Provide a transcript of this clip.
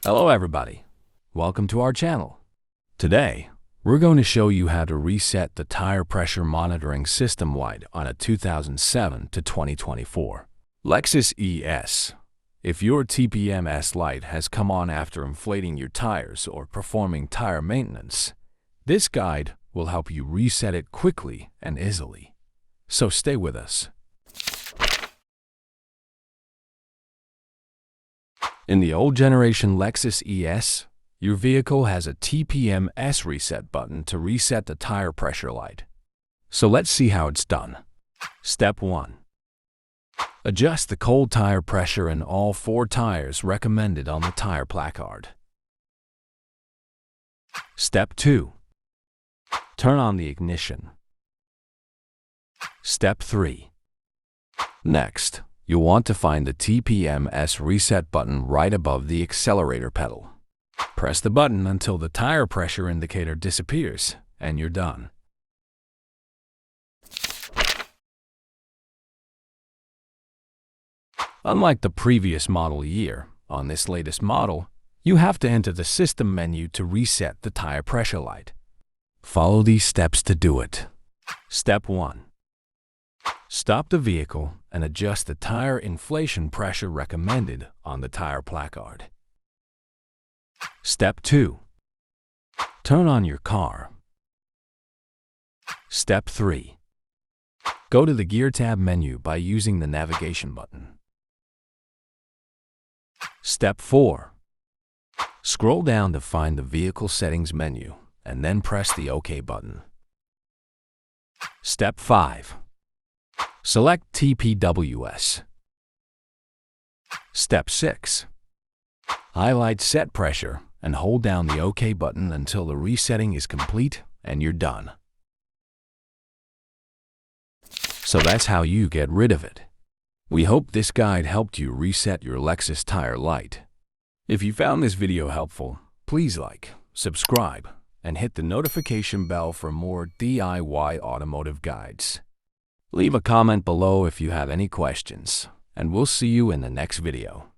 Hello everybody, welcome to our channel. Today, we're going to show you how to reset the tire pressure monitoring system-wide on a 2007 to 2024 Lexus ES. If your TPMS light has come on after inflating your tires or performing tire maintenance, this guide will help you reset it quickly and easily. So stay with us. In the old generation Lexus ES, your vehicle has a TPMS reset button to reset the tire pressure light. So let's see how it's done. Step 1. Adjust the cold tire pressure in all 4 tires recommended on the tire placard. Step 2. Turn on the ignition. Step 3. Next, you'll want to find the TPMS reset button right above the accelerator pedal. Press the button until the tire pressure indicator disappears, and you're done. Unlike the previous model year, on this latest model, you have to enter the system menu to reset the tire pressure light. Follow these steps to do it. Step 1. Stop the vehicle and adjust the tire inflation pressure recommended on the tire placard. Step 2. Turn on your car. Step 3. Go to the Gear tab menu by using the navigation button. Step 4. Scroll down to find the Vehicle Settings menu and then press the OK button. Step 5. Select TPMS. Step 6. Highlight Set Pressure and hold down the OK button until the resetting is complete and you're done. So that's how you get rid of it. We hope this guide helped you reset your Lexus tire light. If you found this video helpful, please like, subscribe, and hit the notification bell for more DIY automotive guides. Leave a comment below if you have any questions, and we'll see you in the next video.